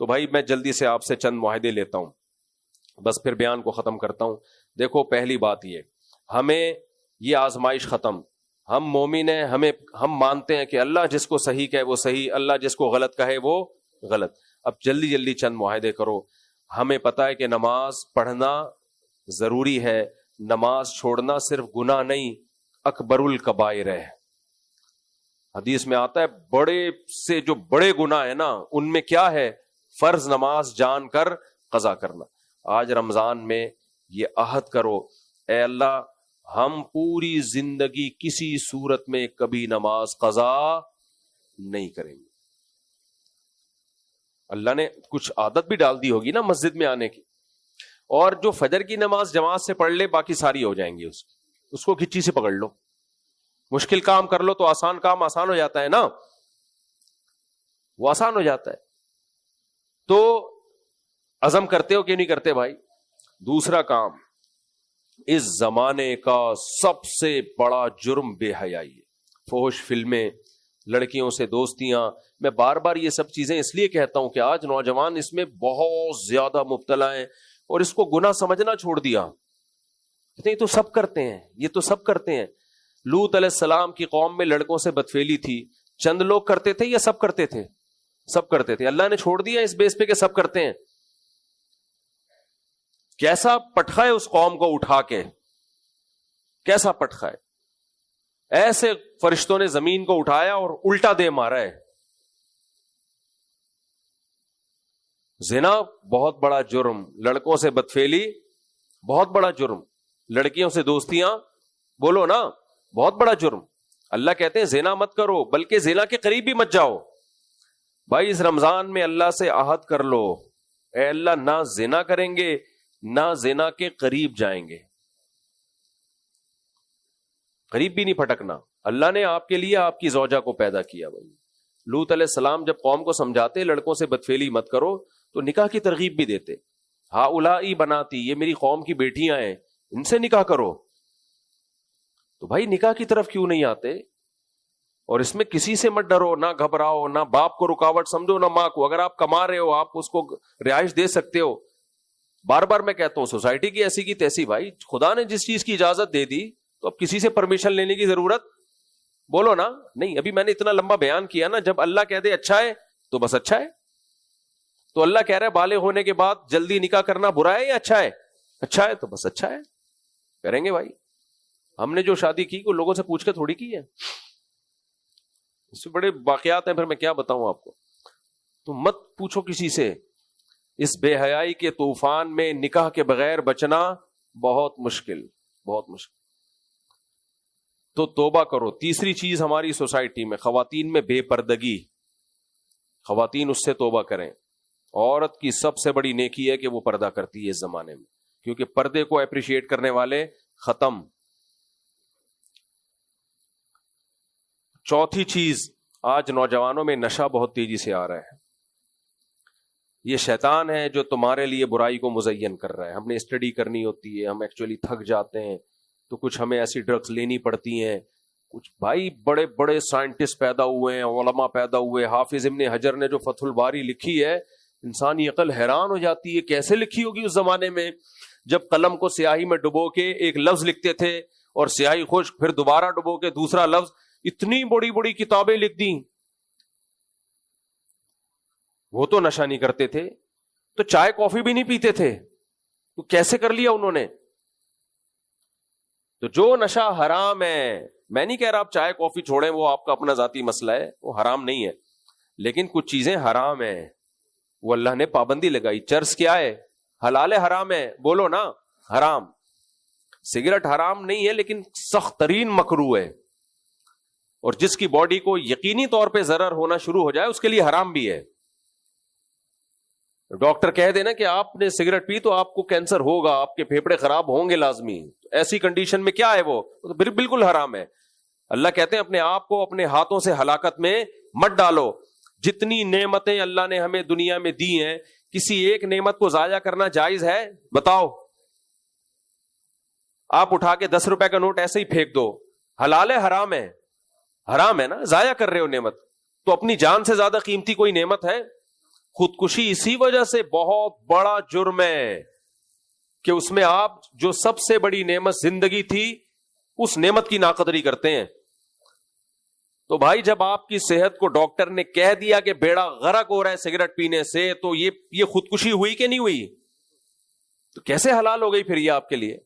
تو بھائی میں جلدی سے آپ سے چند معاہدے لیتا ہوں, بس پھر بیان کو ختم کرتا ہوں. دیکھو پہلی بات یہ, ہمیں یہ آزمائش ختم, ہم مومن ہیں, ہم مانتے ہیں کہ اللہ جس کو صحیح کہے وہ صحیح, اللہ جس کو غلط کہے وہ غلط. اب جلدی جلدی چند معاہدے کرو. ہمیں پتا ہے کہ نماز پڑھنا ضروری ہے, نماز چھوڑنا صرف گناہ نہیں, اکبر الکبائر ہے. حدیث میں آتا ہے بڑے سے جو بڑے گناہ ہیں نا ان میں کیا ہے, فرض نماز جان کر قضا کرنا. آج رمضان میں یہ عہد کرو, اے اللہ ہم پوری زندگی کسی صورت میں کبھی نماز قضا نہیں کریں گے. اللہ نے کچھ عادت بھی ڈال دی ہوگی نا مسجد میں آنے کی, اور جو فجر کی نماز جماعت سے پڑھ لے باقی ساری ہو جائیں گی. اس کو کھچی سے پکڑ لو, مشکل کام کر لو تو آسان کام آسان ہو جاتا ہے نا, وہ آسان ہو جاتا ہے. تو عزم کرتے ہو کہ نہیں کرتے بھائی؟ دوسرا کام, اس زمانے کا سب سے بڑا جرم بے حیائی ہے. فحش فلمیں, لڑکیوں سے دوستیاں. میں بار بار یہ سب چیزیں اس لیے کہتا ہوں کہ آج نوجوان اس میں بہت زیادہ مبتلا ہیں اور اس کو گناہ سمجھنا چھوڑ دیا. یہ تو سب کرتے ہیں, یہ تو سب کرتے ہیں. لوط علیہ السلام کی قوم میں لڑکوں سے بدفعلی تھی, چند لوگ کرتے تھے یا سب کرتے تھے؟ سب کرتے تھے. اللہ نے چھوڑ دیا اس بیس پہ کہ سب کرتے ہیں. کیسا پٹخا ہے اس قوم کو اٹھا کے, کیسا پٹخا ہے. ایسے فرشتوں نے زمین کو اٹھایا اور الٹا دے مارا ہے. زنا بہت بڑا جرم, لڑکوں سے بدفعلی بہت بڑا جرم, لڑکیوں سے دوستیاں بولو نا بہت بڑا جرم. اللہ کہتے ہیں زنا مت کرو, بلکہ زنا کے قریب بھی مت جاؤ. بھائی اس رمضان میں اللہ سے عہد کر لو, اے اللہ نہ زنا کریں گے نہ زنا کے قریب جائیں گے, قریب بھی نہیں پھٹکنا. اللہ نے آپ کے لیے آپ کی زوجہ کو پیدا کیا. بھائی لوط علیہ السلام جب قوم کو سمجھاتے لڑکوں سے بدفعلی مت کرو تو نکاح کی ترغیب بھی دیتے. ہاؤلائی بناتی, یہ میری قوم کی بیٹیاں ہیں, ان سے نکاح کرو. تو بھائی نکاح کی طرف کیوں نہیں آتے؟ اور اس میں کسی سے مت ڈرو, نہ گھبراؤ, نہ باپ کو رکاوٹ سمجھو نہ ماں کو. اگر آپ کما رہے ہو آپ اس کو رہائش دے سکتے ہو. بار بار میں کہتا ہوں سوسائٹی کی ایسی کی تیسی. بھائی خدا نے جس چیز کی اجازت دے دی تو اب کسی سے پرمیشن لینے کی ضرورت بولو نا نہیں. ابھی میں نے اتنا لمبا بیان کیا نا, جب اللہ کہہ دے اچھا ہے تو بس اچھا ہے. تو اللہ کہہ رہا ہے بالغ ہونے کے بعد جلدی نکاح کرنا برا ہے یا اچھا ہے؟ اچھا ہے تو بس اچھا ہے, کریں گے. بھائی ہم نے جو شادی کی کو لوگوں سے پوچھ کے تھوڑی کی ہے, اس سے بڑے واقعات ہیں, پھر میں کیا بتاؤں آپ کو. تو مت پوچھو کسی سے. اس بے حیائی کے طوفان میں نکاح کے بغیر بچنا بہت مشکل, بہت مشکل. تو توبہ کرو. تیسری چیز ہماری سوسائٹی میں خواتین میں بے پردگی, خواتین اس سے توبہ کریں. عورت کی سب سے بڑی نیکی ہے کہ وہ پردہ کرتی ہے اس زمانے میں, کیونکہ پردے کو اپریشیٹ کرنے والے ختم. چوتھی چیز, آج نوجوانوں میں نشہ بہت تیزی سے آ رہا ہے. یہ شیطان ہے جو تمہارے لیے برائی کو مزین کر رہا ہے. ہم نے اسٹڈی کرنی ہوتی ہے, ہم ایکچولی تھک جاتے ہیں, تو کچھ ہمیں ایسی ڈرگز لینی پڑتی ہیں. کچھ بھائی بڑے بڑے سائنٹسٹ پیدا ہوئے ہیں, علماء پیدا ہوئے. حافظ ابن حجر نے جو فتح الباری لکھی ہے, انسانی عقل حیران ہو جاتی ہے کیسے لکھی ہوگی اس زمانے میں, جب قلم کو سیاہی میں ڈبو کے ایک لفظ لکھتے تھے اور سیاہی خشک, پھر دوبارہ ڈبو کے دوسرا لفظ. اتنی بڑی بڑی کتابیں لکھ دی. وہ تو نشہ نہیں کرتے تھے, تو چائے کافی بھی نہیں پیتے تھے, تو کیسے کر لیا انہوں نے؟ تو جو نشہ حرام ہے, میں نہیں کہہ رہا آپ چائے کافی چھوڑیں, وہ آپ کا اپنا ذاتی مسئلہ ہے, وہ حرام نہیں ہے, لیکن کچھ چیزیں حرام ہیں, وہ اللہ نے پابندی لگائی. چرس کیا ہے؟ حلال ہے حرام ہے؟ بولو نا حرام. سگریٹ حرام نہیں ہے لیکن سخت ترین مکروہ ہے, اور جس کی باڈی کو یقینی طور پہ ضرر ہونا شروع ہو جائے اس کے لیے حرام بھی ہے. ڈاکٹر کہہ دینا کہ آپ نے سگریٹ پی تو آپ کو کینسر ہوگا, آپ کے پھیپڑے خراب ہوں گے لازمی, ایسی کنڈیشن میں کیا ہے وہ تو بالکل حرام ہے. اللہ کہتے ہیں اپنے آپ کو اپنے ہاتھوں سے ہلاکت میں مت ڈالو. جتنی نعمتیں اللہ نے ہمیں دنیا میں دی ہیں, کسی ایک نعمت کو ضائع کرنا جائز ہے؟ بتاؤ. آپ اٹھا کے 10 روپے کا نوٹ ایسے ہی پھینک دو, حلال ہے حرام ہے؟ حرام ہے نا, ضائع کر رہے ہو نعمت. تو اپنی جان سے زیادہ قیمتی کوئی نعمت ہے؟ خودکشی اسی وجہ سے بہت بڑا جرم ہے کہ اس میں آپ جو سب سے بڑی نعمت زندگی تھی اس نعمت کی ناقدری کرتے ہیں. تو بھائی جب آپ کی صحت کو ڈاکٹر نے کہہ دیا کہ بیڑا غرق ہو رہا ہے سگریٹ پینے سے, تو یہ خودکشی ہوئی کہ نہیں ہوئی؟ تو کیسے حلال ہو گئی پھر یہ آپ کے لیے؟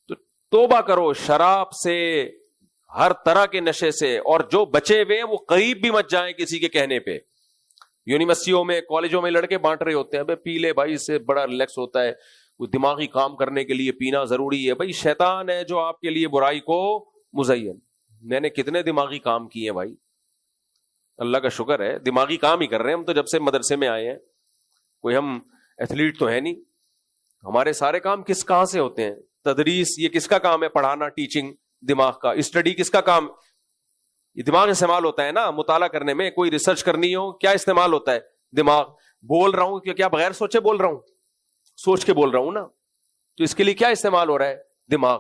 تو توبہ کرو شراب سے, ہر طرح کے نشے سے, اور جو بچے ہوئے وہ قریب بھی مت جائیں کسی کے کہنے پہ. یونیورسٹیوں میں کالجوں میں لڑکے بانٹ رہے ہوتے ہیں, بھائی پی لے بھائی, اس سے بڑا ریلیکس ہوتا ہے, وہ دماغی کام کرنے کے لیے پینا ضروری ہے. بھائی شیطان ہے جو آپ کے لیے برائی کو مزین. میں نے کتنے دماغی کام کیے بھائی, اللہ کا شکر ہے دماغی کام ہی کر رہے ہیں ہم تو جب سے مدرسے میں آئے ہیں. کوئی ہم ایتھلیٹ تو ہے نہیں, ہمارے سارے کام کہاں سے ہوتے ہیں؟ تدریس یہ کس کا کام ہے؟ پڑھانا, ٹیچنگ. دماغ کا اسٹڈی کس کا کام؟ یہ دماغ استعمال ہوتا ہے نا مطالعہ کرنے میں. کوئی ریسرچ کرنی ہو کیا استعمال ہوتا ہے؟ دماغ. بول رہا ہوں کیا بغیر سوچے بول رہا ہوں؟ سوچ کے بول رہا ہوں نا. تو اس کے لیے کیا استعمال ہو رہا ہے؟ دماغ.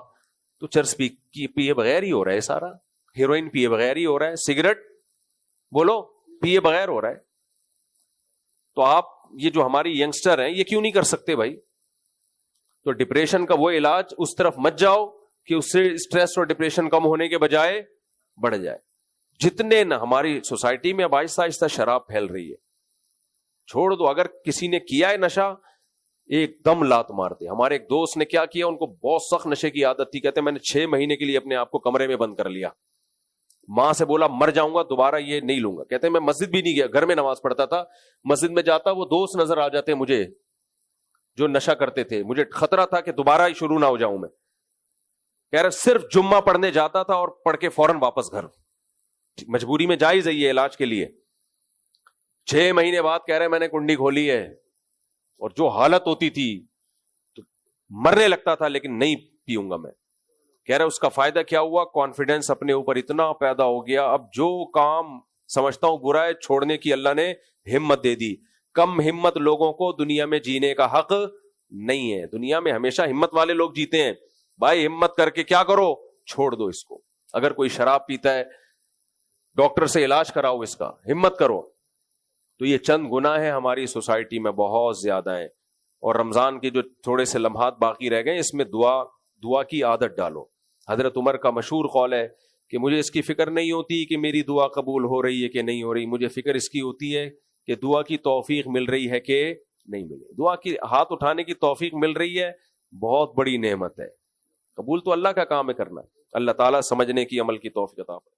تو چرس پیے بغیر ہی ہو رہا ہے سارا, ہیروئن پیے بغیر ہی ہو رہا ہے, سگریٹ بولو پیے بغیر ہو رہا ہے. تو آپ یہ جو ہماری ینگسٹر ہیں یہ کیوں نہیں کر سکتے بھائی؟ تو ڈپریشن کا وہ علاج اس طرف مت جاؤ کہ اس سے اسٹریس اور ڈپریشن کم ہونے کے بجائے بڑھ جائے. جتنے نہ ہماری سوسائٹی میں اب آہستہ آہستہ شراب پھیل رہی ہے, چھوڑ دو. اگر کسی نے کیا ہے نشہ ایک دم لات مار دے. ہمارے ایک دوست نے کیا کیا, ان کو بہت سخت نشے کی عادت تھی. کہتے میں نے 6 مہینے کے لیے اپنے آپ کو کمرے میں بند کر لیا. ماں سے بولا مر جاؤں گا دوبارہ یہ نہیں لوں گا. کہتے میں مسجد بھی نہیں گیا, گھر میں نماز پڑھتا تھا. مسجد میں جاتا وہ دوست نظر آ جاتے مجھے جو نشہ کرتے تھے. مجھے خطرہ تھا کہ دوبارہ ہی شروع نہ ہو جاؤں میں. کہہ رہا صرف جمعہ پڑھنے جاتا تھا اور پڑھ کے فوراً واپس گھر. مجبوری میں جائز ہے یہ علاج کے لیے. 6 مہینے بعد کہہ رہے میں نے کنڈی کھولی ہے, اور جو حالت ہوتی تھی تو مرنے لگتا تھا, لیکن نہیں پیوں گا میں. کہہ رہے اس کا فائدہ کیا ہوا؟ کانفیڈنس اپنے اوپر اتنا پیدا ہو گیا, اب جو کام سمجھتا ہوں برا ہے چھوڑنے کی اللہ نے ہمت دے دی. کم ہمت لوگوں کو دنیا میں جینے کا حق نہیں ہے. دنیا میں ہمیشہ ہمت والے لوگ جیتے ہیں. بھائی ہمت کر کے کیا کرو, چھوڑ دو اس کو. اگر کوئی شراب پیتا ہے ڈاکٹر سے علاج کراؤ اس کا, ہمت کرو. تو یہ چند گناہ ہیں ہماری سوسائٹی میں بہت زیادہ ہیں. اور رمضان کے جو تھوڑے سے لمحات باقی رہ گئے, اس میں دعا کی عادت ڈالو. حضرت عمر کا مشہور قول ہے کہ مجھے اس کی فکر نہیں ہوتی کہ میری دعا قبول ہو رہی ہے کہ نہیں ہو رہی, مجھے فکر اس کی ہوتی ہے کہ دعا کی توفیق مل رہی ہے کہ نہیں مل رہی. دعا کی ہاتھ اٹھانے کی توفیق مل رہی ہے, بہت بڑی نعمت ہے. قبول تو اللہ کا کام ہے کرنا. اللہ تعالیٰ سمجھنے کی عمل کی توفیق عطا فرمائے.